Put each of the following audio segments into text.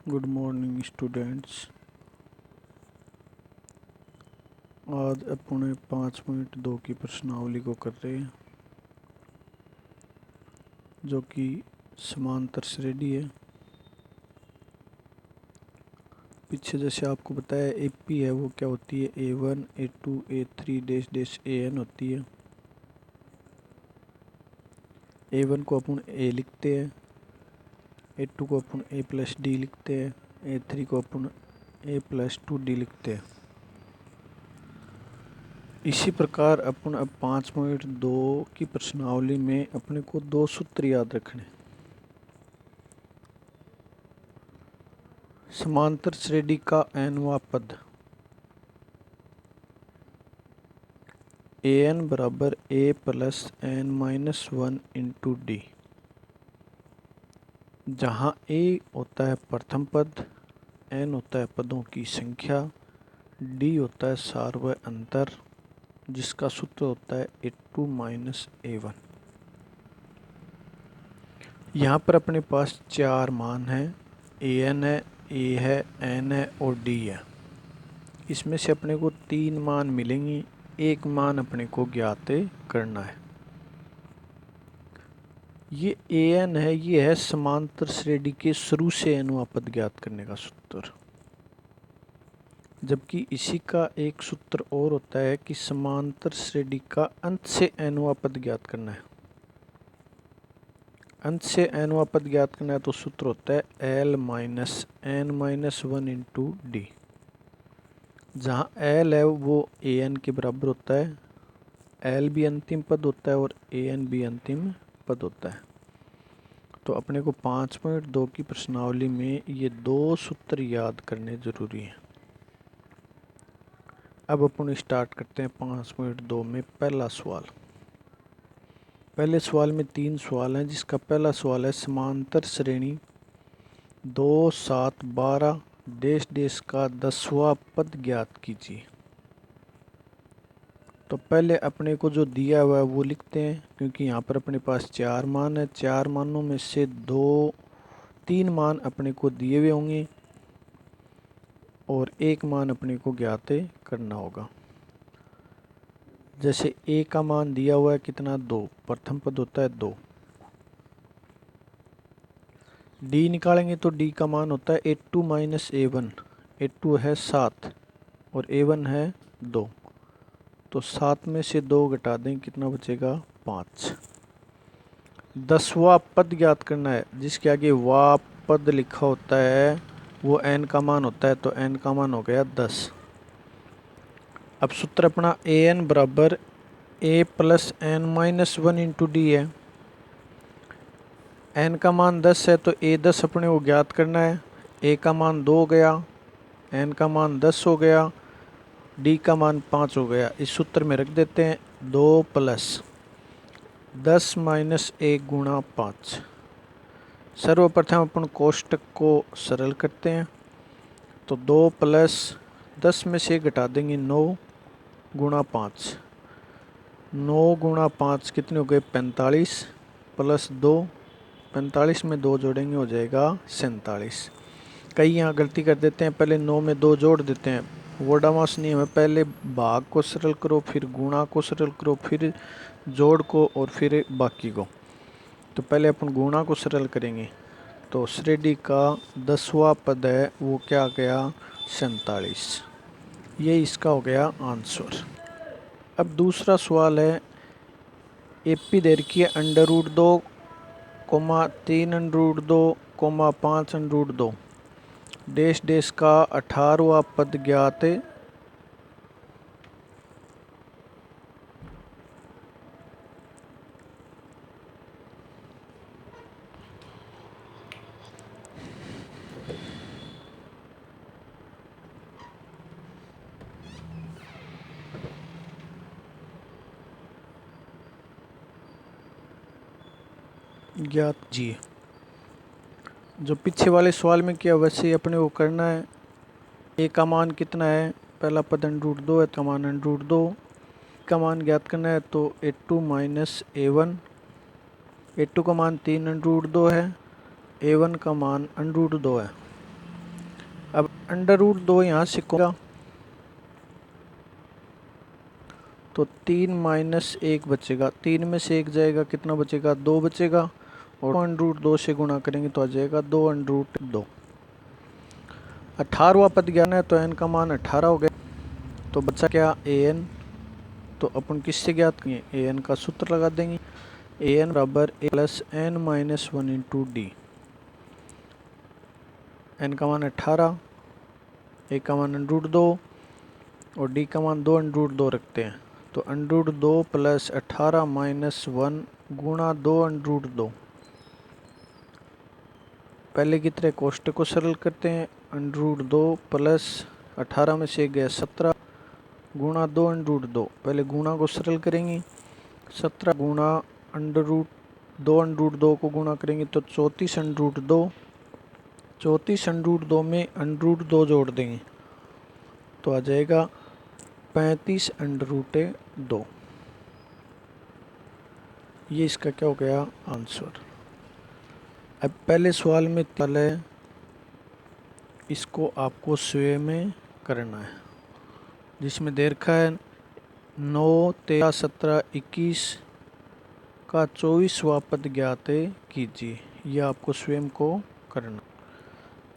Good morning students. आज अपने 5.2 की प्रश्नावली को कर रहे हैं जो कि समांतर श्रेणी है। पीछे जैसे आपको बताया एपी है वो क्या होती है, A1 A2 A3 dash dash AN होती है। A1 को अपन A लिखते हैं, A2 को अपन A+D लिखते हैं, A3 को अपन A+2D लिखते हैं। इसी प्रकार अपन अब 5.2 की प्रश्नावली में अपने को दो सूत्र याद रखने। समांतर श्रेणी का nवां पद an बराबर a plus n minus 1 into D, जहाँ a होता है प्रथम पद, n होता है पदों की संख्या, d होता है सार्वय अंतर, जिसका सूत्र होता है a2 माइनस a1। यहाँ पर अपने पास चार मान हैं, an है, a है, n है और d है। इसमें से अपने को तीन मान मिलेंगी, एक मान अपने को ज्ञात करना है। ये an है, ये है समांतर श्रेणी के शुरू से nवां पद ज्ञात करने का सूत्र। जबकि इसी का एक सूत्र और होता है कि समांतर श्रेणी का अंत से nवां पद ज्ञात करना है। अंत से nवां पद ज्ञात करना है तो सूत्र होता है l minus n minus 1 into D, जहाँ l है वो an के बराबर होता है, l भी अंतिम पद होता है और an भी अंतिम पद होता है। तो अपने को 5.2 की प्रश्नावली में ये दो सूत्र याद करने जरूरी हैं। अब अपन स्टार्ट करते हैं 5.2 में पहला सवाल। पहले सवाल में तीन सवाल हैं, जिसका पहला सवाल है समांतर श्रेणी 2 7 12 डैश डैश का 10वां पद ज्ञात कीजिए। तो पहले अपने को जो दिया हुआ है वो लिखते हैं, क्योंकि यहाँ पर अपने पास चार मान है। चार मानों में से तीन मान अपने को दिए हुए होंगे और एक मान अपने को ज्ञात करना होगा। जैसे a का मान दिया हुआ है कितना, 2, प्रथम पद होता है 2। d निकालेंगे तो d का मान होता है a2 माइनस a1। a2 है 7 और a1 है 2, तो 7 में से 2 घटा दें, कितना बचेगा 5। 10वां पद ज्ञात करना है, जिसके आगे वा पद लिखा होता है वो n का मान होता है, तो n का मान हो गया 10। अब सूत्र अपना an बराबर a plus n minus 1 into D है। n का मान 10 है तो a 10 अपने को ज्ञात करना है। a का मान 2 हो गया, n का मान 10 हो गया, d का मान 5 हो गया। इस सूत्र में रख देते हैं 2 प्लस 10 माइनस 1 गुणा 5। सर्वप्रथम अपन कोष्टक को सरल करते हैं, तो 2 प्लस 10 में से घटा देंगे 9 गुणा 5। 9 गुणा 5 कितने हो गए 45, प्लस 2, 45 में 2 जोड़ेंगे हो जाएगा 47। कई यहाँ गलती कर देते हैं, पहले 9 में 2 जोड़ देते हैं। वोडामास नियम है, पहले भाग को सरल करो, फिर गुणा को सरल करो, फिर जोड़ को और फिर बाकी को। तो पहले अपन गुणा को सरल करेंगे, तो श्रेणी का 10वां पद है वो क्या गया 47। ये इसका हो गया आंसर। अब दूसरा सवाल है, एपी दे रखी है √2, 3√2, 5√2 डैश डैश का 18वां पद ज्ञात ज्ञात कीजिए। जो पीछे वाले सवाल में किया वैसे ही अपने को करना है। ए का मान कितना है, पहला पद √2 है तो मान √2 का मान ज्ञात करना है, तो a2 माइनस a1। a2 का मान 3√2 है, a1 का मान √2 है। अब √2 यहाँ से होगा तो 3 माइनस 1 बचेगा, 3 में से 1 जाएगा, कितना बचेगा, 2 बचेगा, और √2 से गुणा करेंगे तो आ जाएगा 2√2। 18वां पद ज्ञान है तो n का मान 18 हो गया। तो बचा क्या, an। तो अपन किससे ज्ञात किए, an का सूत्र लगा देंगे, an बराबर a plus n minus 1 into D. n का मान 18, a का मान √2 और d का मान 2√2 रखते हैं। तो √2 प्लस 18 माइनस 1 गुणा 2√2। पहले की तरह कोष्टक को सरल करते हैं। √2 प्लस 18 में से गया 17 गुणा 2√2। पहले गुणा को सरल करेंगे, 17 गुणा √2 को गुणा करेंगे तो 34√2। 34√2 में √2 जोड़ देंगे तो आ जाएगा 35√2। ये इसका क्या हो गया, आंसर। अब पहले सवाल में तले इसको आपको स्वयं में करना है, जिसमें दे रखा है 9, 13, 17, 21 का 24वां पद ज्ञात कीजिए। यह आपको स्वयं को करना।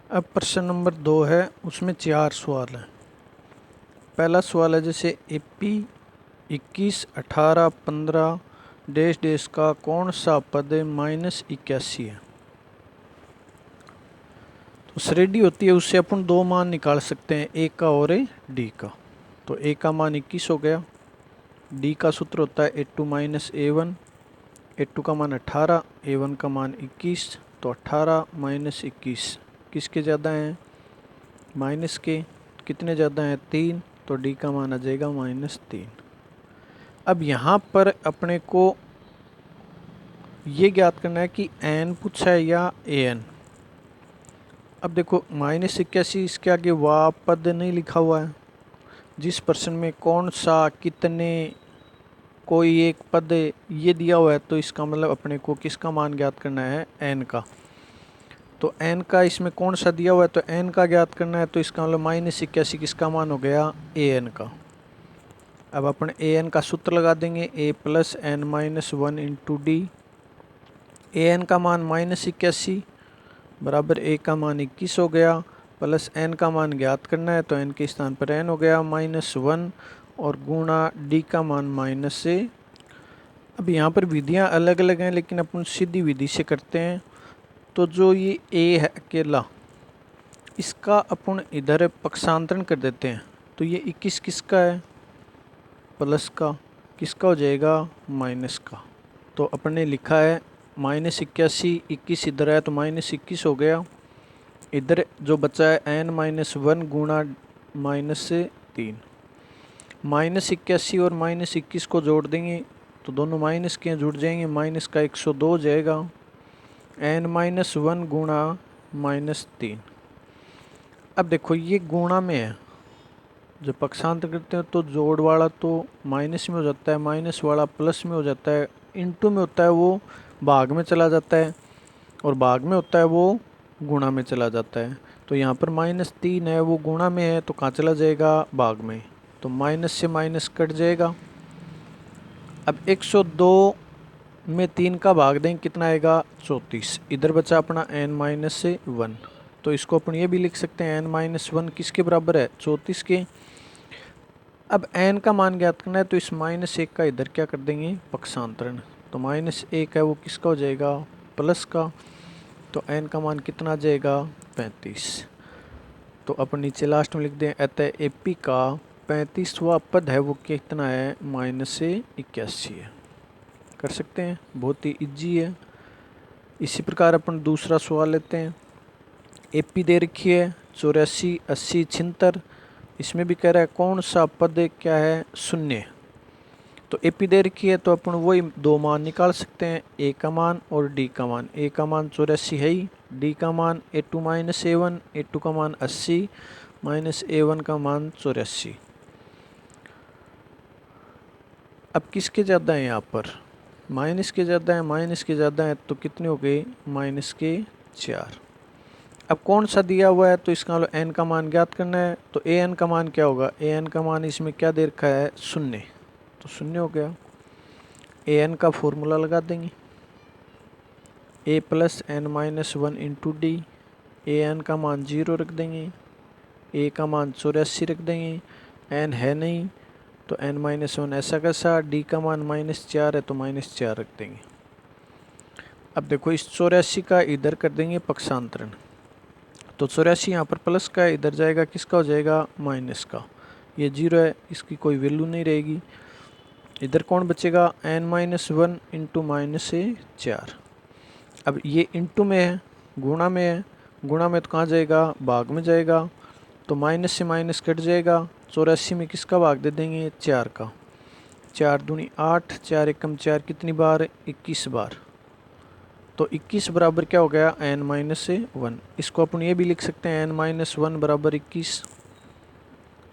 अब प्रश्न नंबर 2 है, उसमें 4 सवाल हैं। पहला सवाल है जैसे AP 21, 18, 15 डैश डैश का कौन सा पद -81 है। तो श्रेणी होती है, उससे अपन 2 मान निकाल सकते हैं, ए का और डी का। तो ए का मान 21 हो गया, डी का सूत्र होता है A2 माइनस A1। A2 का मान 18, A1 का मान 21। तो 18 माइनस 21 किसके ज़्यादा हैं, माइनस के। कितने ज़्यादा हैं, 3। तो डी का मान आ जाएगा -3। अब यहाँ पर अपने को ये ज्ञात करना है कि n पूछा है या an। अब देखो -81 इसके आगे वाह पद नहीं लिखा हुआ है। जिस प्रश्न में कौन सा, कितने, कोई एक पद ये दिया हुआ है तो इसका मतलब अपने को किसका मान ज्ञात करना है, n का। तो n का इसमें कौन सा दिया हुआ है तो n का ज्ञात करना है, तो इसका मतलब -81 किसका मान हो गया, an का। अब अपन an का सूत्र लगा देंगे, a plus n minus 1 into D. an का मान -81 बराबर a का मान 21 हो गया, प्लस n का मान ज्ञात करना है तो n के स्थान पर n हो गया -1 और गुणा d का मान माइनस से। अब यहाँ पर विधियाँ अलग अलग हैं लेकिन अपन सीधी विधि से करते हैं। तो जो ये a है अकेला, इसका अपन इधर पक्षांतरण कर देते हैं। तो ये 21 किसका है, प्लस का, किसका हो जाएगा, माइनस का। तो अपन ने लिखा है -81, 21 इधर है तो -21 हो गया। इधर जो बचा है n-1 गुणा -3। -81 और -21 को जोड़ देंगे तो दोनों माइनस के जुड़ जाएंगे, माइनस का 102 हो जाएगा, n-1 गुणा -3। अब देखो ये गुणा में है, जब पक्षांतर करते हैं तो जोड़ वाला तो माइनस में हो जाता है, माइनस वाला प्लस में हो जाता है, इंटू में होता है वो भाग में चला जाता है, और भाग में होता है वो गुणा में चला जाता है। तो यहाँ पर -3 है वो गुणा में है तो कहाँ चला जाएगा, भाग में। तो माइनस से माइनस कट जाएगा। अब 102 में 3 का भाग दें कितना आएगा, 34। इधर बचा अपना n-1। तो इसको अपन ये भी लिख सकते हैं n-1 किसके बराबर है, 34 के। अब n का मान ज्ञात करना है तो इस -1 का इधर क्या कर देंगे, पक्षांतरण। तो -1 है वो किसका हो जाएगा, प्लस का। तो n का मान कितना आ जाएगा, 35। तो अपन नीचे लास्ट में लिख दें, अतः AP का 35वां पद है वो कितना है, -81 है। कर सकते हैं, बहुत ही इजी है। इसी प्रकार अपन दूसरा सवाल लेते हैं। AP दे रखी है 84, 80, 76। इसमें भी कह रहा है कौन सा पद क्या है, शून्य। तो AP दे रखी है तो अपन वही 2 मान निकाल सकते हैं, A का मान और D का मान। A का मान 84 है ही, D का मान A2 माइनस A1, A2 का मान 80 माइनस A1 का मान 84। अब किसके ज़्यादा है, यहाँ पर माइनस के ज़्यादा है, माइनस के ज़्यादा है तो कितने हो गए, -4। अब कौन सा दिया हुआ है तो इसका मतलब एन का मान ज्ञात करना है। तो ए एन का मान क्या होगा, ए एन का मान इसमें क्या दे रखा है, शून्य, तो शून्य हो गया। ए एन का फॉर्मूला लगा देंगे, A plus N minus one into D. A N का मान 0 रख देंगे, ए का मान 84 रख देंगे, एन है नहीं तो एन माइनस वन ऐसा कैसा, डी का मान -4 है तो -4 रख देंगे। अब देखो इस 84 का इधर कर देंगे पक्षांतरण, तो 84 यहाँ पर प्लस का है, इधर जाएगा किसका हो जाएगा, माइनस का। ये 0 है, इसकी कोई वैल्यू नहीं रहेगी। इधर कौन बचेगा, n माइनस वन इंटू -4। अब ये इंटू में है, गुणा में है, गुणा में तो कहाँ जाएगा, भाग में जाएगा, तो माइनस से माइनस कट जाएगा। 84 में किसका भाग दे देंगे, 4 का। 4 दूनी 8, 4 एकम 4 कितनी बार, 21 बार। तो 21 बराबर क्या हो गया, n माइनस 1। इसको अपन ये भी लिख सकते हैं n माइनस 1 बराबर 21।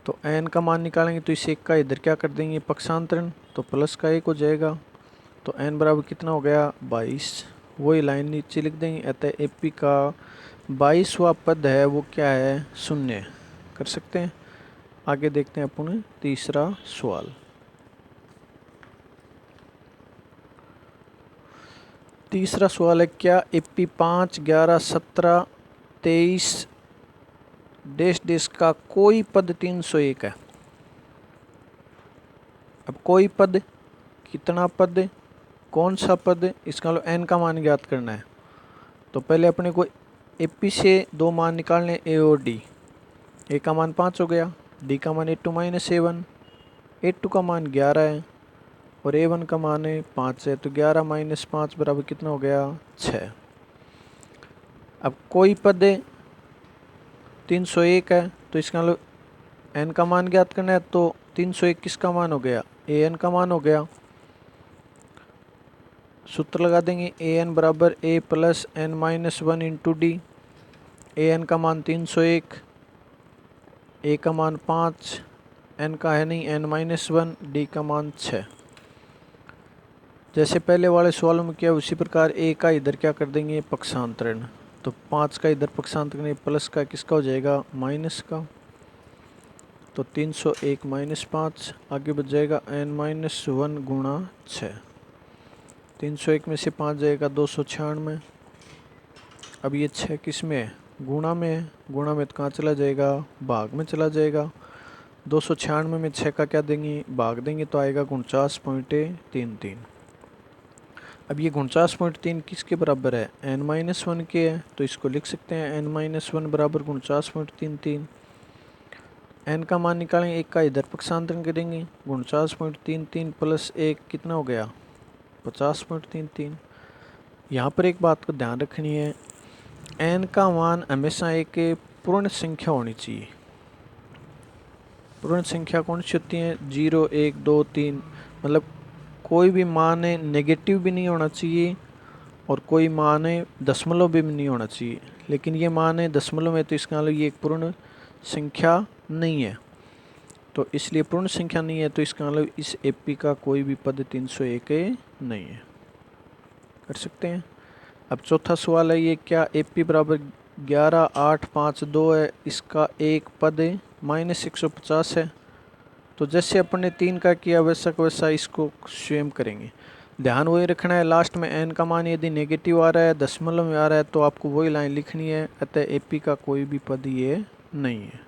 तो n का मान निकालेंगे तो इस एक का इधर क्या कर देंगे, पक्षांतरण, तो प्लस का 1 हो जाएगा। तो n बराबर कितना हो गया, 22। वही लाइन नीचे लिख देंगे, अतः एपी का 22वां पद है वो क्या है, शून्य। कर सकते हैं। आगे देखते हैं अपन तीसरा सवाल। तीसरा सवाल है, क्या एपी 5, 11, 17, 23 डैश डैश का कोई पद 301 है। अब कोई पद, कितना पद, कौन सा पद, इसका मतलब n का मान ज्ञात करना है। तो पहले अपने को एपी से दो मान निकालने, ए और डी। ए का मान 5 हो गया, डी का मान A2 माइनस A1, A2 का मान 11 है और A1 का मान है 5 है, तो 11 माइनस 5 बराबर कितना हो गया, 6। अब कोई पद 301 है, तो इसका मतलब n का मान ज्ञात करना है, तो 301 किसका मान हो गया, an का मान हो गया। सूत्र लगा देंगे, an बराबर a plus n minus 1 into D. an का मान 301, a का मान 5, n का है नहीं n माइनस 1, डी का मान 6। जैसे पहले वाले सवालों में किया उसी प्रकार a का इधर क्या कर देंगे, पक्षांतरण। तो 5 का इधर पक्षांतरण, प्लस का किसका हो जाएगा, माइनस का। तो 301 माइनस 5, आगे बच जाएगा n माइनस 1 गुणा 6। 301 में से 5 जाएगा 296। अब ये 6 किस में है, गुणा में है, गुणा में तो कहाँ चला जाएगा, भाग में चला जाएगा। 296 में 6 का क्या देंगे, भाग देंगे, तो आएगा 49.33। अब ये 49.3 किसके बराबर है, n माइनस 1 के है, तो इसको लिख सकते हैं n माइनस 1 बराबर 49.33। n का मान निकालेंगे, एक का इधर पक्षांतरण करेंगे, 49.33 प्लस 1 कितना हो गया, 50.33। यहाँ पर एक बात को ध्यान रखनी है, n का मान हमेशा एक पूर्ण संख्या होनी चाहिए। पूर्ण संख्या कौन सी होती है, 0, 1, 2, 3, मतलब कोई भी मान नेगेटिव भी नहीं होना चाहिए और कोई मान दशमलव भी नहीं होना चाहिए। लेकिन ये मान दशमलव में, तो इसका मतलब ये एक पूर्ण संख्या नहीं है। तो इसलिए पूर्ण संख्या नहीं है, तो इसका मतलब इस एपी का कोई भी पद 301 नहीं है। कर सकते हैं। अब चौथा सवाल है, ये क्या एपी बराबर 11, 8, 5, 2 है, इसका एक पद -150 है। तो जैसे अपन ने 3 का किया वैसा का वैसा इसको स्वयं करेंगे। ध्यान वही रखना है, लास्ट में n का मान यदि नेगेटिव आ रहा है, दशमलव में आ रहा है, तो आपको वही लाइन लिखनी है, अतः एपी का कोई भी पद ये नहीं है।